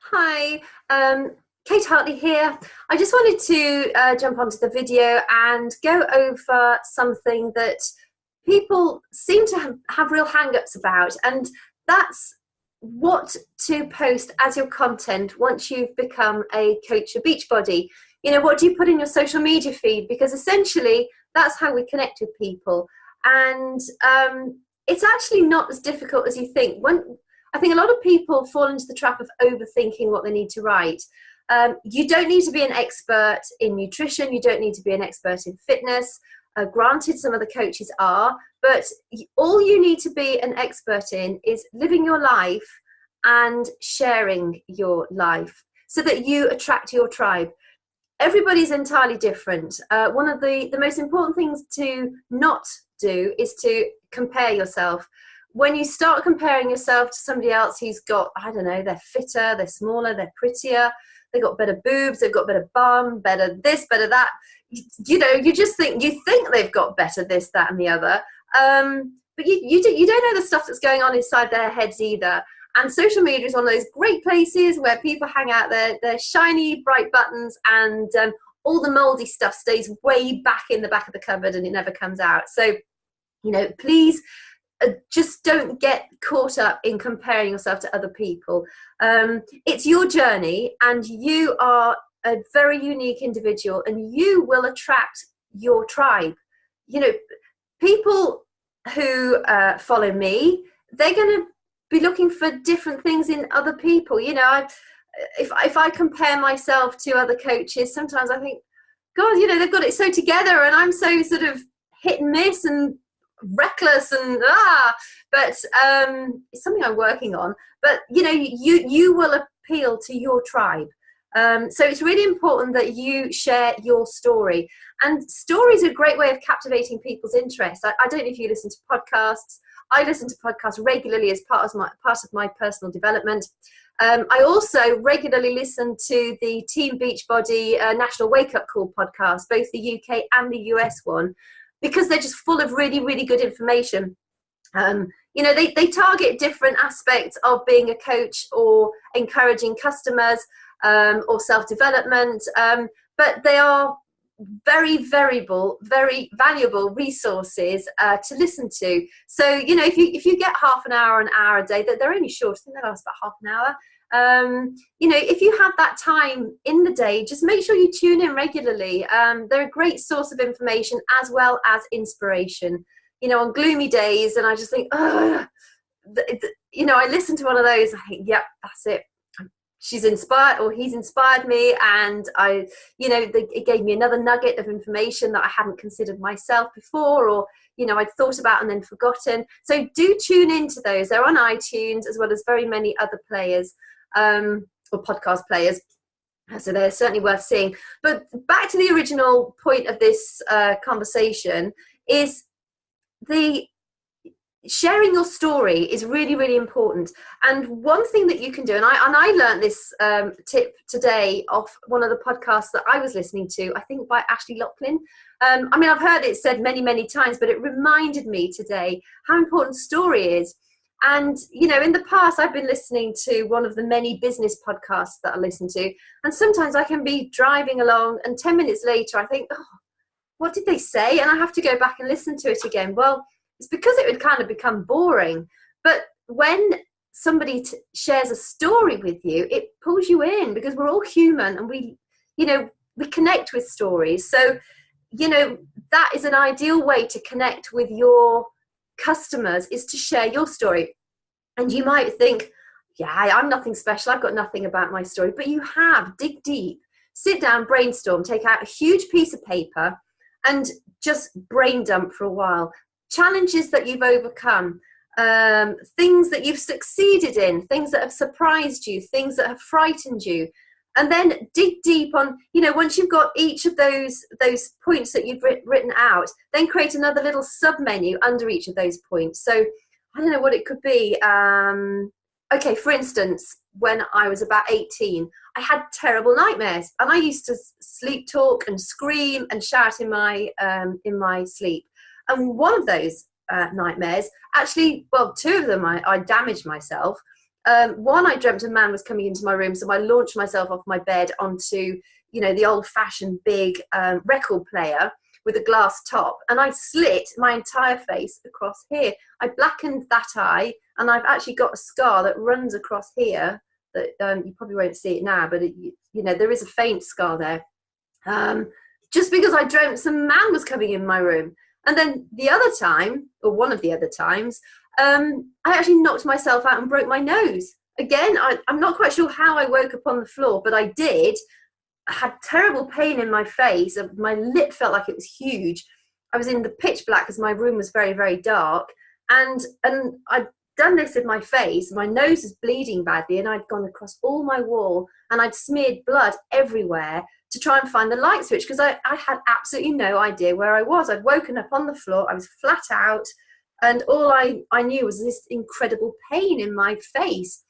Hi, Kate Hartley here. I just wanted to jump onto the video and go over something that people seem to have real hang-ups about, and that's what to post as your content once you've become a coach of Beachbody. What do you put in your social media feed? Because essentially, that's how we connect with people. And it's actually not as difficult as you think. I think a lot of people fall into the trap of overthinking what they need to write. You don't need to be an expert in nutrition. You don't need to be an expert in fitness. Granted, some of the coaches are, but all you need to be an expert in is living your life and sharing your life so that you attract your tribe. Everybody's entirely different. One of the most important things to not do is to compare yourself. When you start comparing yourself to somebody else who's got, I don't know, they're fitter, they're smaller, they're prettier, they've got better boobs, they've got better bum, better this, better that, you just think they've got better this, that, and the other. But you don't know the stuff that's going on inside their heads either. And social media is one of those great places where people hang out their shiny, bright buttons, and all the moldy stuff stays way back in the back of the cupboard and it never comes out. So, please just don't get caught up in comparing yourself to other people. It's your journey, and you are a very unique individual, and you will attract your tribe. People who follow me, they're going to be looking for different things in other people. If I compare myself to other coaches, sometimes I think, God, they've got it so together, and I'm so sort of hit and miss and reckless and but it's something I'm working on. But you will appeal to your tribe. So it's really important that you share your story, and stories are a great way of captivating people's interest. I don't know if you listen to podcasts. I listen to podcasts regularly as part of my personal development. I also regularly listen to the Team Beachbody National Wake Up Call podcast, both the UK and the US one, because they're just full of really, really good information. They target different aspects of being a coach or encouraging customers or self-development, but they are very variable, very valuable resources to listen to. So, if you get half an hour a day, they're only short. I think they last about half an hour. If you have that time in the day, just make sure you tune in regularly. They're a great source of information as well as inspiration. On gloomy days, and I just think, I listen to one of those, I think, yep, that's it. She's inspired, or he's inspired me, and it gave me another nugget of information that I hadn't considered myself before, or I'd thought about and then forgotten. So do tune into those. They're on iTunes as well as very many other players or podcast players. So they're certainly worth seeing. But back to the original point of this conversation is the sharing your story is really, really important. And one thing that you can do, and I learned this tip today off one of the podcasts that I was listening to, I think by Ashley Lachlan. I've heard it said many, many times, but it reminded me today how important story is. And, in the past, I've been listening to one of the many business podcasts that I listen to. And sometimes I can be driving along, and 10 minutes later, I think, oh, what did they say? And I have to go back and listen to it again. Well, it's because it would kind of become boring. But when somebody shares a story with you, it pulls you in, because we're all human, and we connect with stories. So, that is an ideal way to connect with your customers, is to share your story. And you might think, yeah, I'm nothing special. I've got nothing about my story. But you have. Dig deep. Sit down, brainstorm, take out a huge piece of paper and just brain dump for a while. Challenges that you've overcome, things that you've succeeded in, things that have surprised you, things that have frightened you, and then dig deep on, once you've got each of those points that you've written out, then create another little sub-menu under each of those points. So I don't know what it could be. Okay, for instance, when I was about 18, I had terrible nightmares, and I used to sleep talk and scream and shout in my sleep. And one of those nightmares, actually, well, two of them, I damaged myself. One, I dreamt a man was coming into my room, so I launched myself off my bed onto, you know, the old-fashioned big record player with a glass top, and I slit my entire face across here. I blackened that eye, and I've actually got a scar that runs across here that you probably won't see it now, but you know, there is a faint scar there. Just because I dreamt some man was coming in my room. And then the other time, or one of the other times, I actually knocked myself out and broke my nose. Again, I'm not quite sure how I woke up on the floor, but I did. I had terrible pain in my face. My lip felt like it was huge. I was in the pitch black because my room was very, very dark. And I'd done this with my face. My nose was bleeding badly, and I'd gone across all my wall, and I'd smeared blood everywhere to try and find the light switch, because I had absolutely no idea where I was. I'd woken up on the floor, I was flat out, and all I knew was this incredible pain in my face.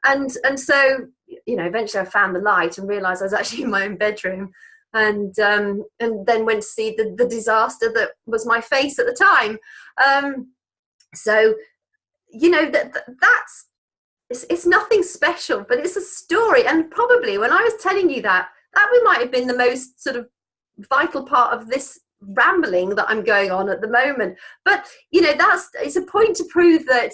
And so, you know, eventually I found the light and realised I was actually in my own bedroom, and then went to see the disaster that was my face at the time. So, you know, that's it's nothing special, but it's a story. And probably when I was telling you that might have been the most sort of vital part of this rambling that I'm going on at the moment. But, you know, it's a point to prove that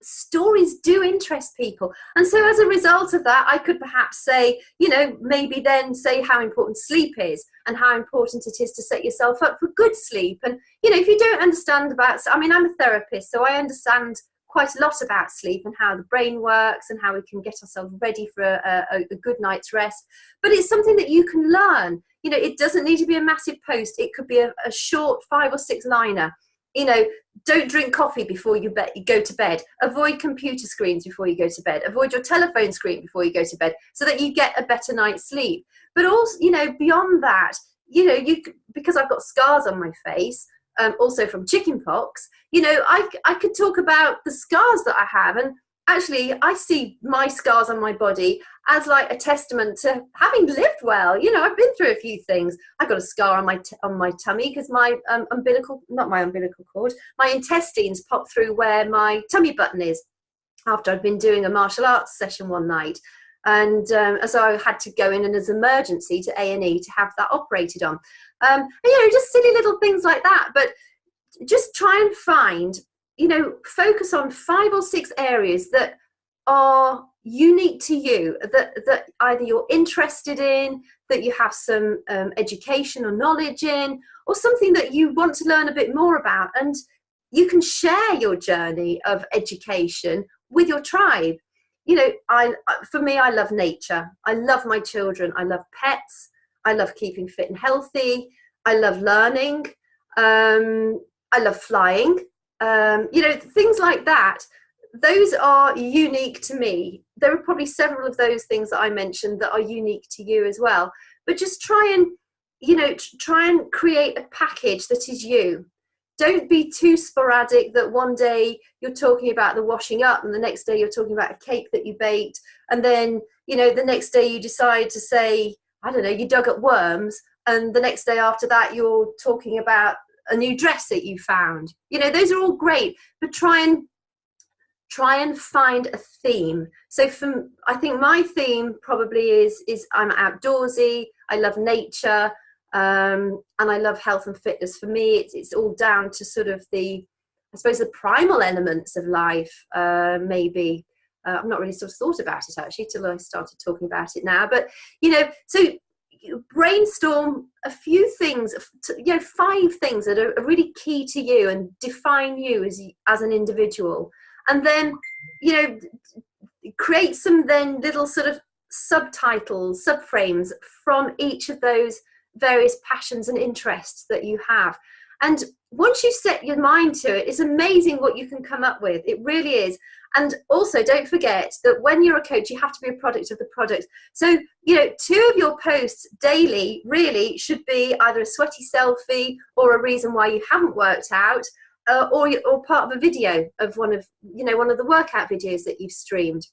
stories do interest people. And so as a result of that, I could perhaps say, you know, maybe then say how important sleep is and how important it is to set yourself up for good sleep. And, you know, if you don't understand about, I mean, I'm a therapist, so I understand quite a lot about sleep and how the brain works and how we can get ourselves ready for a good night's rest. But it's something that you can learn. You know, it doesn't need to be a massive post. It could be a short 5 or 6 liner. You know, don't drink coffee before you go to bed. Avoid computer screens before you go to bed. Avoid your telephone screen before you go to bed, so that you get a better night's sleep. But also, you know, beyond that, you know, because I've got scars on my face, also from chickenpox, you know, I could talk about the scars that I have. And actually, I see my scars on my body as like a testament to having lived well. You know, I've been through a few things. I got a scar on my tummy because my my intestines popped through where my tummy button is after I'd been doing a martial arts session one night. And so I had to go in and as emergency to A&E to have that operated on. And, you know, just silly little things like that. But just try and find, you know, focus on 5 or 6 areas that are unique to you, that either you're interested in, that you have some education or knowledge in, or something that you want to learn a bit more about. And you can share your journey of education with your tribe. You know, for me, I love nature. I love my children. I love pets. I love keeping fit and healthy. I love learning. I love flying. You know, things like that. Those are unique to me. There are probably several of those things that I mentioned that are unique to you as well. But just try and, you know, try and create a package that is you. Don't be too sporadic that one day you're talking about the washing up and the next day you're talking about a cake that you baked. And then, you know, the next day you decide to say, I don't know, you dug up worms. And the next day after that, you're talking about a new dress that you found. You know, those are all great, but try and find a theme. So I think my theme probably is I'm outdoorsy. I love nature. And I love health and fitness. For me, it's all down to sort of I suppose the primal elements of life, maybe. I've not really sort of thought about it actually till I started talking about it now. But, you know, so you brainstorm a few things, you know, 5 things that are really key to you and define you as an individual. And then, you know, create some then little sort of subtitles, subframes from each of those various passions and interests that you have. And once you set your mind to it, it's amazing what you can come up with. It really is. And also, don't forget that when you're a coach, you have to be a product of the product. So, you know, 2 of your posts daily really should be either a sweaty selfie or a reason why you haven't worked out, or part of a video of one of the workout videos that you've streamed.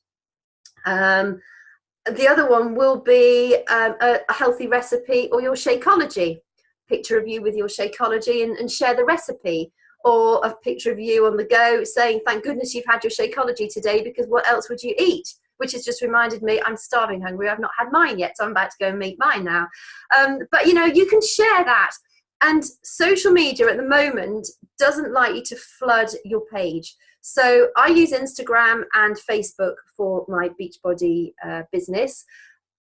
The other one will be a healthy recipe or your Shakeology. Picture of you with your Shakeology and share the recipe. or a picture of you on the go saying, thank goodness you've had your Shakeology today, because what else would you eat? Which has just reminded me, I'm starving hungry. I've not had mine yet, so I'm about to go and make mine now. But, you know, you can share that. And social media at the moment doesn't like you to flood your page. So I use Instagram and Facebook for my Beachbody business.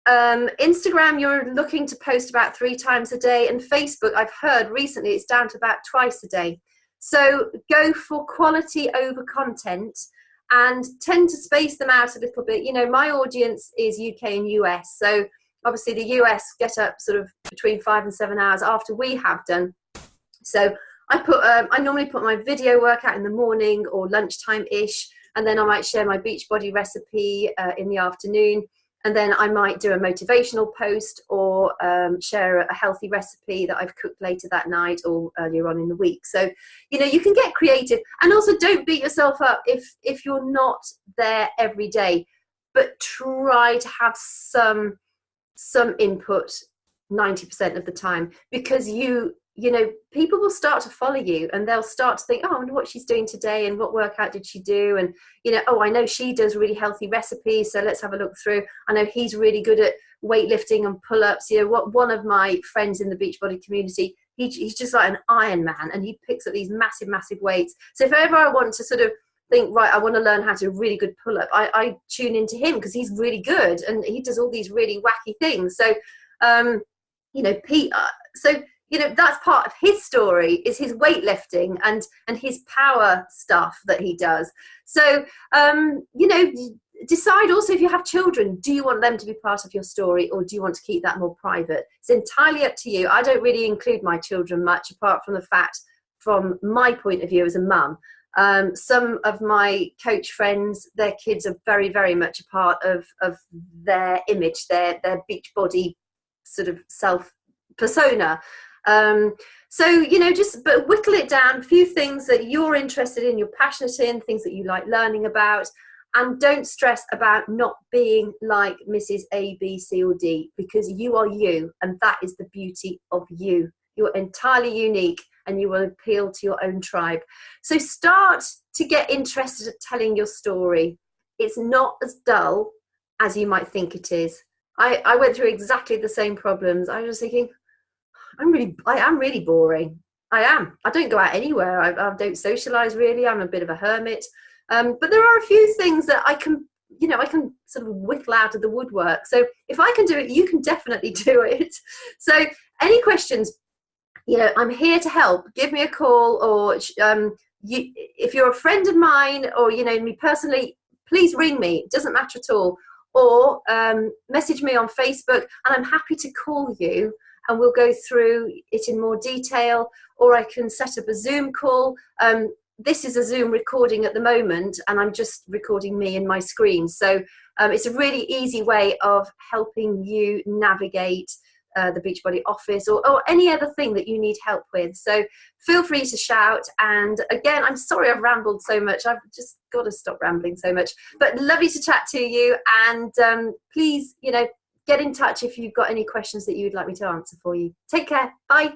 Instagram, you're looking to post about 3 times a day, and Facebook, I've heard recently, it's down to about twice a day. So go for quality over content and tend to space them out a little bit. You know, my audience is UK and US, so obviously the US get up sort of between 5 and 7 hours after we have done. So I normally put my video workout in the morning or lunchtime-ish, and then I might share my Beachbody recipe in the afternoon. And then I might do a motivational post or share a healthy recipe that I've cooked later that night or earlier on in the week. So, you know, you can get creative. And also don't beat yourself up if you're not there every day, but try to have some input 90% of the time, because you know, people will start to follow you and they'll start to think, oh, I wonder what she's doing today and what workout did she do? And, you know, oh, I know she does really healthy recipes, so let's have a look through. I know he's really good at weightlifting and pull-ups. You know, one of my friends in the Beachbody community, he's just like an Iron Man, and he picks up these massive, massive weights. So if ever I want to sort of think, right, I want to learn how to really good pull-up, I tune into him because he's really good and he does all these really wacky things. So, you know, you know, that's part of his story, is his weightlifting and his power stuff that he does. So, you know, decide also, if you have children, do you want them to be part of your story, or do you want to keep that more private? It's entirely up to you. I don't really include my children much, apart from the fact, from my point of view as a mum. Some of my coach friends, their kids are very, very much a part of their image, their Beachbody sort of self persona. So, you know, but whittle it down, a few things that you're interested in, you're passionate in, things that you like learning about, and don't stress about not being like Mrs. A, B, C, or D, because you are you, and that is the beauty of you. You're entirely unique, and you will appeal to your own tribe. So start to get interested in telling your story. It's not as dull as you might think it is. I went through exactly the same problems. I was thinking, I am really boring. I am. I don't go out anywhere. I don't socialize really. I'm a bit of a hermit. But there are a few things that I can sort of whittle out of the woodwork. So if I can do it, you can definitely do it. So any questions, you know, I'm here to help. Give me a call, or if you're a friend of mine, or, you know, me personally, please ring me. It doesn't matter at all. Or message me on Facebook, and I'm happy to call you, and we'll go through it in more detail. Or I can set up a Zoom call. This is a Zoom recording at the moment, and I'm just recording me and my screen. So it's a really easy way of helping you navigate the Beachbody office, or any other thing that you need help with. So feel free to shout. And again, I'm sorry I've rambled so much. I've just got to stop rambling so much. But lovely to chat to you. And please, you know, get in touch if you've got any questions that you'd like me to answer for you. Take care. Bye.